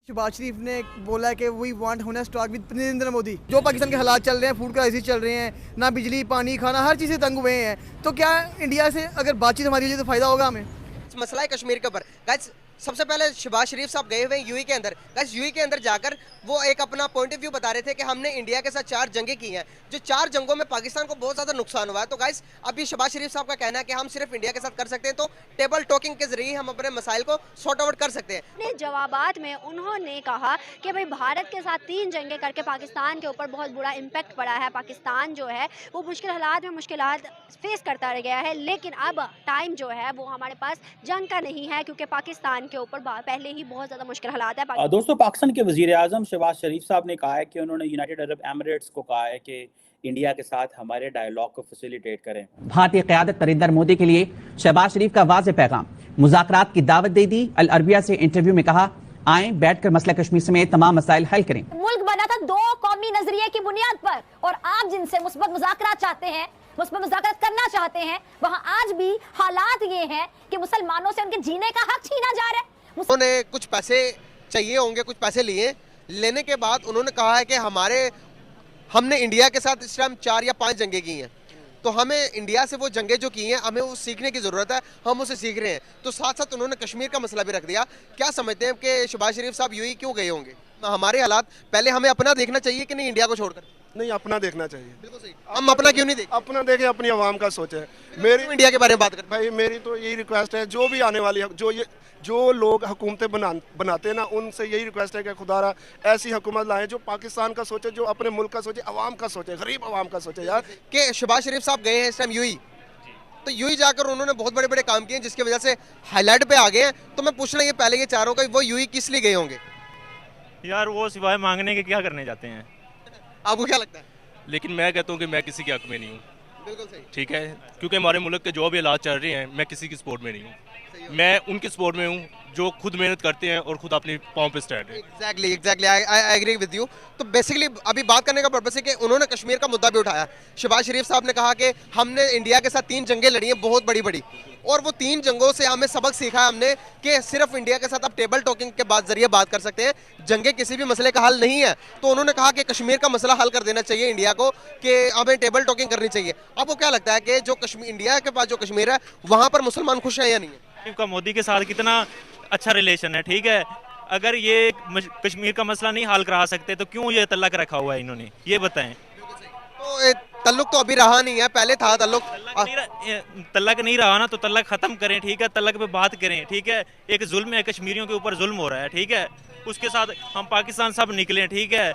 शहबाज शरीफ ने बोला है कि we want honest talk with Narendra Modi. जो पाकिस्तान के हालात चल रहे हैं, फूड क्राइसिस चल रहे हैं, ना बिजली पानी खाना हर चीज़ से तंग हुए हैं, तो क्या इंडिया से अगर बातचीत हमारी हो तो फ़ायदा होगा हमें? मसला है कश्मीर के ऊपर। गाइस सबसे पहले शहबाज शरीफ साहब गए हुए यूएई के अंदर। गाइस यूएई के अंदर जाकर वो एक अपना पॉइंट ऑफ व्यू बता रहे थे कि हमने इंडिया के साथ 4 जंगें की हैं, जो 4 जंगों में पाकिस्तान को बहुत ज़्यादा नुकसान हुआ है। तो गाइस अभी शहबाज शरीफ साहब का कहना है कि हम सिर्फ इंडिया के साथ कर सकते हैं, तो टेबल टॉकिंग के जरिए हम अपने मसाइल को सॉर्ट आउट कर सकते हैं। अपने जवाबात में उन्होंने कहा कि भाई भारत के साथ 3 जंगें करके पाकिस्तान के ऊपर बहुत बुरा इम्पैक्ट पड़ा है। पाकिस्तान जो है वो मुश्किल हालात में मुश्किलात फेस करता रह गया है, लेकिन अब टाइम जो है वो हमारे पास जंग का नहीं है, क्योंकि पाकिस्तान के ऊपर पहले ही बहुत ज़्यादा मुश्किल हालात है। दोस्तों, पाकिस्तान के वज़ीर आज़म शहबाज शरीफ साहब ने कहा है कि उन्होंने यूनाइटेड अरब एमिरेट्स को कहा है कि इंडिया के साथ हमारे डायलॉग को फैसिलिटेट करें। भारतीय क़यादत नरेंद्र मोदी के लिए शहबाज शरीफ का वाज़ेह पैगाम, मुज़ाकरात की दावत दे दी। अल अरबिया से इंटरव्यू में कहा, आए बैठकर मसला कश्मीर समेत तमाम मसाइल हल करें। मुल्क बना था 2 कौमी नजरिए की बुनियाद पर, और आप जिनसे मुस्बत मुज़ाकरात चाहते हैं, मुस्बत मुज़ाकरात करना चाहते हैं, वहाँ आज भी हालात ये हैं कि मुसलमानों से उनके जीने का हक छीना जा रहा है। उन्होंने कुछ पैसे चाहिए होंगे, कुछ पैसे लिए, लेने के बाद उन्होंने कहा है कि हमने इंडिया के साथ इस टाइम 4 या 5 जंगें की हैं, तो हमें इंडिया से वो जंगें जो की हैं हमें वो सीखने की ज़रूरत है, हम उसे सीख रहे हैं। तो साथ साथ उन्होंने कश्मीर का मसला भी रख दिया। क्या समझते हैं कि शहबाज शरीफ साहब यूएई क्यों गए होंगे? हमारे हालात पहले हमें अपना देखना चाहिए कि नहीं इंडिया को छोड़कर? नहीं, अपना देखना चाहिए। बिल्कुल सही। हम अपना क्यों नहीं देखते? अपना देखें, अपनी आवाम का सोचें। मेरी इंडिया के बारे में बात कर भाई, मेरी तो यही रिक्वेस्ट है, जो भी आने वाली है, जो लोग हुकूमतें बनाते हैं ना, उनसे यही रिक्वेस्ट है कि खुदारा ऐसी हुकूमत लाएं जो पाकिस्तान का सोचे, जो अपने मुल्क का सोचे, आवाम का सोचे, गरीब आवाम का सोचे। यार कि शहबाज शरीफ साहब गए हैं इस टाइम यूएई, तो यूएई जाकर उन्होंने बहुत बड़े बड़े काम किए हैं जिसकी वजह से हाईलाइट पे आ गए हैं। तो मैं पूछना ये पहले ये चारों का वो यूएई किस लिए गए होंगे? यार वो सिवाय मांगने के क्या करने जाते हैं? आपको क्या लगता है? लेकिन मैं कहता हूँ कि मैं किसी के हक में नहीं हूँ। बिल्कुल सही। ठीक है, क्योंकि हमारे मुल्क के जो भी हालात चल रहे हैं, मैं किसी की सपोर्ट में नहीं हूँ। मैं उनकी सपोर्ट में हूँ जो खुद मेहनत करते हैं और खुद अपनी पाँव पे स्टैंड है। Exactly I agree with you. तो बेसिकली अभी बात करने का पर्पस है कि उन्होंने कश्मीर का मुद्दा भी उठाया। शहबाज शरीफ साहब ने कहा कि हमने इंडिया के साथ 3 जंगें लड़ी हैं, बहुत बड़ी बड़ी, और वो 3 जंगों से हमें सबक सीखा है हमने कि सिर्फ इंडिया के साथ आप टेबल टॉकिंग के बाद जरिए बात कर सकते हैं, जंगें किसी भी मसले का हल नहीं है। तो उन्होंने कहा कि कश्मीर का मसला हल कर देना चाहिए इंडिया को, कि हमें टेबल टॉकिंग करनी चाहिए। आपको क्या लगता है कि जो कश्मीर, इंडिया के पास जो कश्मीर है, वहाँ पर मुसलमान खुश हैं या नहीं है? का मोदी के साथ कितना अच्छा रिलेशन है, ठीक है। अगर ये कश्मीर का मसला नहीं हल करा सकते तो क्यों ये तल्लक रखा हुआ है इन्होंने, ये बताएं। तो तल्लुक तो अभी रहा नहीं है, पहले था तल्लुक। तल्लक नहीं रहा ना, तो तल्लक खत्म करें, ठीक है। तल्लक पे बात करें, ठीक है। एक जुल्म है, कश्मीरियों के ऊपर जुल्म हो रहा है, ठीक है। उसके साथ हम पाकिस्तान सब निकले, ठीक है।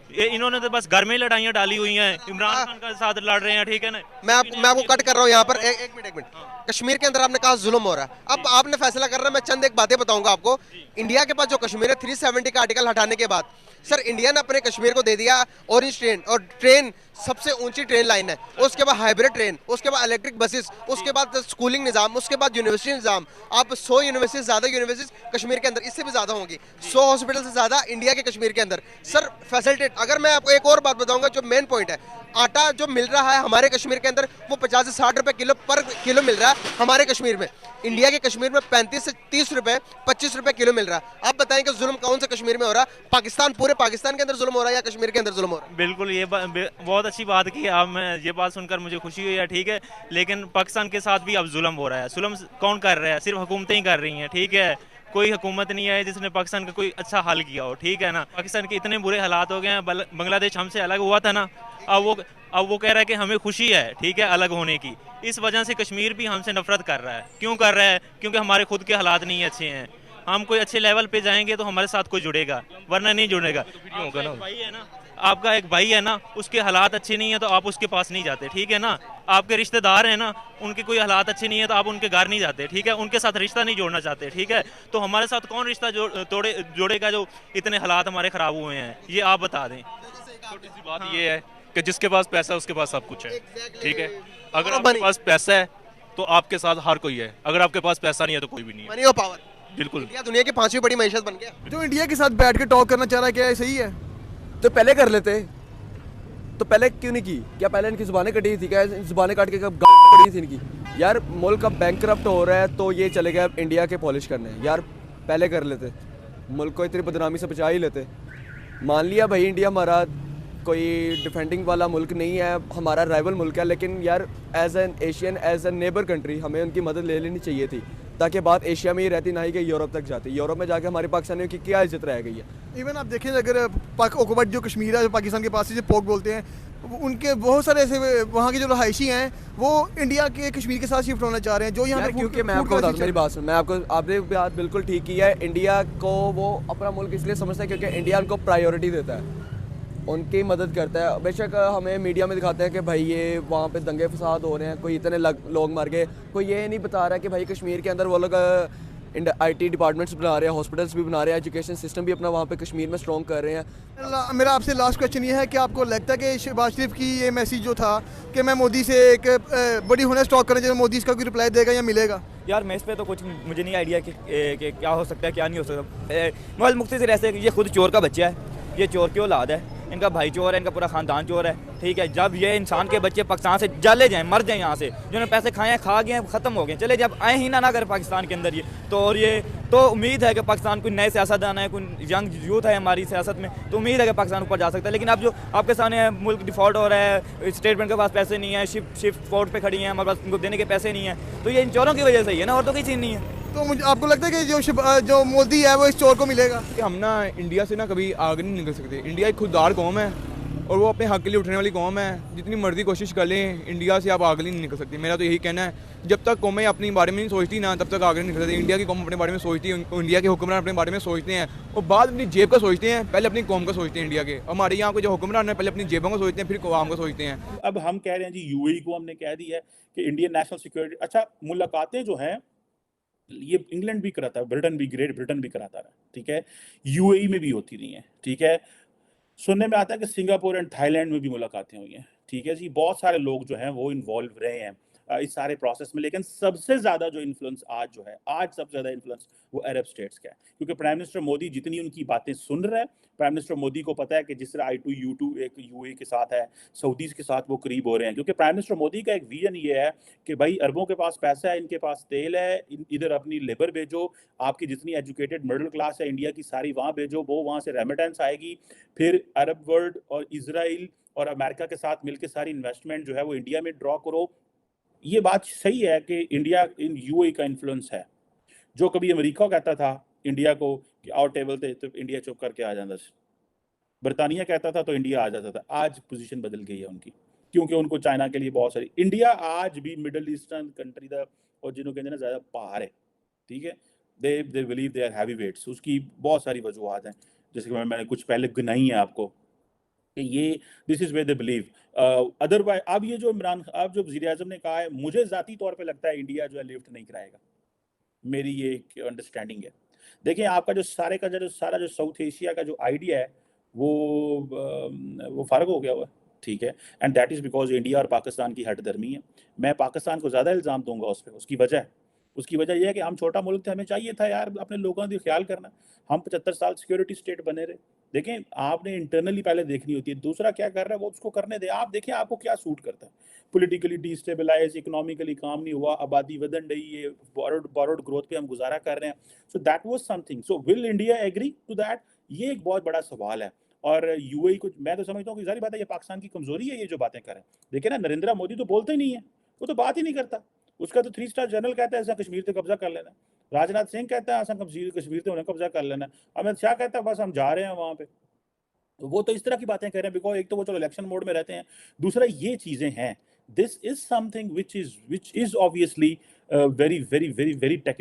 इन्होंने तो बस घर में लड़ाइयाँ डाली हुई हैं, इमरान खान के साथ लड़ रहे हैं, ठीक है ना। मैं आपको कट कर रहा हूँ यहाँ पर, एक मिनट। कश्मीर के अंदर आपने कहा जुल्म हो रहा है, अब आपने फैसला कर रहा है। मैं चंद एक बातें बताऊंगा आपको। इंडिया के पास जो कश्मीर है, 370 का आर्टिकल हटाने के बाद सर इंडिया ने अपने कश्मीर को दे दिया ऑरेंज ट्रेन, और ट्रेन सबसे ऊंची ट्रेन लाइन है, उसके बाद हाइब्रिड ट्रेन, उसके बाद इलेक्ट्रिक बसेस, उसके बाद स्कूलिंग निज़ाम, उसके बाद यूनिवर्सिटी निज़ाम। आप 100 यूनिवर्सिटी ज़्यादा यूनिवर्सिटीज कश्मीर के अंदर, इससे भी ज़्यादा होंगी, 100 हॉस्पिटल से ज़्यादा इंडिया के कश्मीर के अंदर सर फैसिलिटेट। अगर मैं आपको एक और बात बताऊंगा जो मेन पॉइंट है, आटा जो मिल रहा है हमारे कश्मीर के अंदर वो 50 से 60 रुपए पर किलो मिल रहा है हमारे कश्मीर में। इंडिया के कश्मीर में 35 से 30 रुपए 25 रुपए किलो मिल रहा है। आप बताएं कि जुल्म कौन से कश्मीर में हो रहा है? पाकिस्तान, पूरे पाकिस्तान के अंदर जुल्म हो रहा है या कश्मीर के अंदर जुल्म हो रहा है? बिल्कुल, ये बहुत अच्छी बात की आप। मैं ये बात सुनकर मुझे खुशी हुई है, ठीक है। लेकिन पाकिस्तान के साथ भी अब जुल्म हो रहा है। जुल्म कौन कर रहा है? सिर्फ हुकूमतें ही कर रही हैं, ठीक है। कोई हुकूमत नहीं है जिसने पाकिस्तान का कोई अच्छा हल किया हो, ठीक है ना। पाकिस्तान के इतने बुरे हालात हो गए हैं, बांग्लादेश हमसे अलग हुआ था ना, अब वो कह रहा है कि हमें खुशी है, ठीक है, अलग होने की। इस वजह से कश्मीर भी हमसे नफरत कर रहा है। क्यों कर रहा है? क्योंकि हमारे खुद के हालात नहीं अच्छे हैं। हम कोई अच्छे लेवल पे जाएंगे तो हमारे साथ कोई जुड़ेगा, वरना नहीं जुड़ेगा। आपका एक भाई है ना, उसके हालात अच्छे नहीं है तो आप उसके पास नहीं जाते, ठीक है ना। आपके रिश्तेदार हैं ना, उनके कोई हालात अच्छे नहीं है तो आप उनके घर नहीं जाते, ठीक है। उनके साथ रिश्ता नहीं जोड़ना चाहते, ठीक है। तो हमारे साथ कौन रिश्ता जोड़ेगा जो इतने हालात हमारे ख़राब हुए हैं? ये आप बता दें। छोटी सी बात ये है कि जिसके पास पैसा है उसके पास सब कुछ है, ठीक है। अगर आपके पास पैसा है तो आपके साथ हर कोई है, अगर आपके पास पैसा नहीं है तो कोई भी नहीं है। मनी और पावर, बिल्कुल। इंडिया दुनिया की 5वीं बड़ी मईशत बन गया। जो इंडिया के साथ बैठ के टॉक करना चाह रहा है, क्या सही है? तो पहले कर लेते, तो पहले क्यों नहीं की? क्या पहले इनकी जुबानें कटी थी? क्या जुबानें काट के कब पड़ी थी इनकी? यार मुल्क अब बैंकरप्ट हो रहा है तो ये चले गए इंडिया के पॉलिश करने। यार पहले कर लेते। मुल्क को इतनी बदनामी से बचा ही लेते। मान लिया भाई इंडिया हमारा कोई डिफेंडिंग वाला मुल्क नहीं है, हमारा राइवल मुल्क है, लेकिन यार as an Asian, as an neighbour country हमें उनकी मदद ले लेनी चाहिए थी, ताकि बात एशिया में ही रहती, ना ही कि यूरोप तक जाती। यूरोप में जाके हमारे पाकिस्तानियों की क्या इज्जत रह गई है। इवन आप देखें अगर ऑक्युपाइड जो कश्मीर है, जो पाकिस्तान के पास से जो पोक बोलते हैं, उनके बहुत सारे ऐसे वहाँ के जो रहायशी हैं वो इंडिया के कश्मीर के साथ शिफ्ट होना चाह रहे हैं, जो यहाँ पे क्योंकि मैं आपको बता दूं, मेरी बात सुन, मैं आपको, आपने बात बिल्कुल ठीक की है। इंडिया को वो अपना मुल्क इसलिए समझता है क्योंकि इंडिया उनको प्रायोरिटी देता है, उनकी मदद करता है। बेशक हमें मीडिया में दिखाते हैं कि भाई ये वहाँ पे दंगे फसाद हो रहे हैं, कोई इतने लोग मर गए, कोई ये नहीं बता रहा कि भाई कश्मीर के अंदर वो लोग IT डिपार्टमेंट्स बना रहे हैं, हॉस्पिटल्स भी बना रहे हैं, एजुकेशन सिस्टम भी अपना वहाँ पे कश्मीर में स्ट्रॉन्ग कर रहे हैं। मेरा आपसे लास्ट क्वेश्चन ये है कि आपको लगता है कि शहबाज शरीफ की ये मैसेज जो था कि मैं मोदी से एक बड़ी होनेस्ट टॉक करने, मोदी इसका कोई रिप्लाई देगा या मिलेगा? यार मैं इस पे तो कुछ मुझे नहीं आइडिया कि क्या हो सकता है क्या नहीं हो सकता। महज मुख्तसर ऐसे ये खुद चोर का बच्चा है, ये चोर की औलाद है, इनका भाई चोर है, इनका पूरा ख़ानदान चोर है, ठीक है। जब ये इंसान के बच्चे पाकिस्तान से चले जाएं, मर जाएं यहाँ से, जिन्होंने पैसे खाए हैं, खा गए हैं, ख़त्म हो गए, चले जब आए ही ना अगर पाकिस्तान के अंदर ये तो, और ये तो उम्मीद है कि पाकिस्तान कोई नए सियासतदान है, कोई यंग यूथ है हमारी सियासत में, तो उम्मीद है कि पाकिस्तान ऊपर जा सकता है। लेकिन अब जो आपके सामने मुल्क डिफ़ॉल्ट हो रहा है, स्टेट बैंक के पास पैसे नहीं है, शिफ्ट पोर्ट पे खड़ी हैं, हमारे पास उनको देने के पैसे नहीं हैं, तो ये इन चोरों की वजह से ही है ना, और तो कोई चीज़ नहीं है। तो मुझे आपको लगता है कि जो मोदी है वो इस चोर को मिलेगा? कि हम ना इंडिया से ना कभी आगे नहीं निकल सकते। इंडिया एक खुददार कौम है और वो अपने हक के लिए उठने वाली कौम है। जितनी मर्जी कोशिश कर लें, इंडिया से आप आगे नहीं निकल सकती। मेरा तो यही कहना है, जब तक कौमें अपने बारे में नहीं सोचती ना, तब तक आगे नहीं निकल सकती। इंडिया की कौम अपने बारे में सोचती है, इंडिया के हुक्मरान अपने बारे में सोचते हैं, और बाद अपनी जेब का सोचते हैं, पहले अपनी कौम का सोचते हैं। इंडिया के हमारे यहाँ के जो हुक्मरान है पहले अपनी जेबों को सोचते हैं, फिर कौम को सोचते हैं। अब हम कह रहे हैं जी UAE को हमने कह दी है कि इंडियन नेशनल सिक्योरिटी। अच्छा, मुलाकातें जो हैं ये इंग्लैंड भी कराता है, ब्रिटेन भी, ग्रेट ब्रिटेन भी कराता है, ठीक है, UAE में भी होती नहीं है, ठीक है। सुनने में आता है कि सिंगापुर एंड थाईलैंड में भी मुलाकातें हुई हैं, ठीक है जी। बहुत सारे लोग जो हैं वो इन्वॉल्व रहे हैं इस सारे प्रोसेस में, लेकिन सबसे ज़्यादा जो इन्फ्लुएंस आज जो है, आज सबसे ज़्यादा इन्फ्लुएंस वो अरब स्टेट्स का है, क्योंकि प्राइम मिनिस्टर मोदी जितनी उनकी बातें सुन रहा है, प्राइम मिनिस्टर मोदी को पता है कि जिस तरह I2U2 एक UAE के साथ है, सऊदीज़ के साथ वो करीब हो रहे हैं, क्योंकि प्राइम मिनिस्टर मोदी का एक विजन ये है कि भाई अरबों के पास पैसा है, इनके पास तेल है, इधर अपनी लेबर भेजो, आपकी जितनी एजुकेटेड मिडिल क्लास है इंडिया की सारी वहाँ भेजो, वो वहाँ से रेमिटेंस आएगी, फिर अरब वर्ल्ड और इजराइल और अमेरिका के साथ मिलकर सारी इन्वेस्टमेंट जो है वो इंडिया में ड्रॉ करो। ये बात सही है कि इंडिया इन UAE का इन्फ्लुएंस है। जो कभी अमेरिका कहता था इंडिया को कि आओ टेबल पे, तो इंडिया चुप करके आ जाता, बरतानिया कहता था तो इंडिया आ जाता था। आज पोजीशन बदल गई है उनकी, क्योंकि उनको चाइना के लिए बहुत सारी, इंडिया आज भी मिडल ईस्टर्न कंट्री का, और जिन्हों कहते हैं ना ज़्यादा पार है, ठीक है, they believe they are heavy weights. उसकी बहुत सारी वजूहत हैं, जैसे कि मैंने कुछ पहले गिनाई है आपको कि ये this is way they believe. Otherwise अब ये जो अब जो वज़ीर-ए-आज़म ने कहा है, मुझे ज़ाती तौर पे लगता है इंडिया जो है लिफ्ट नहीं कराएगा, मेरी ये एक अंडरस्टैंडिंग है। देखिए आपका जो सारा जो साउथ एशिया का जो आइडिया है वो फ़र्क हो गया हुआ है, ठीक है, and that is because India और पाकिस्तान की हटदर्मी है। मैं पाकिस्तान को ज़्यादा इल्ज़ाम दूंगा उस पर, उसकी वजह यह है कि हम छोटा मुल्क थे, हमें चाहिए था यार अपने लोगों का ख्याल करना। हम 75 साल सिक्योरिटी स्टेट बने रहे। देखें, आपने इंटरनली पहले देखनी होती है, दूसरा क्या कर रहा है वो उसको करने दे। आप देखें आपको क्या सूट करता है। पॉलिटिकली डिस्टेबलाइज, इकोनॉमिकली काम नहीं हुआ, आबादी वधन रही है, बोरोड ग्रोथ पे हम गुजारा कर रहे हैं। So that was something. So will India agree to that? ये एक बहुत बड़ा सवाल है। और UAE को मैं तो समझता हूँ कि जाहिर बात है ये पाकिस्तान की कमजोरी है, ये जो बातें कर रहे हैं। देखिए ना, नरेंद्र मोदी तो बोलते ही नहीं है, वो तो बात ही नहीं करता। उसका तो 3 स्टार जनरल कहता है ऐसा कश्मीर पे कब्जा कर लेना, राजनाथ सिंह कहता है ऐसा कश्मीर पे उन्हें कब्जा कर लेना, अमित शाह कहता है बस हम जा रहे हैं वहाँ पे। तो वो तो इस तरह की बातें कर रहे हैं, बिकॉज एक तो वो चलो इलेक्शन मोड में रहते हैं, दूसरा ये चीजें हैं। This is something which is obviously very very very very technical.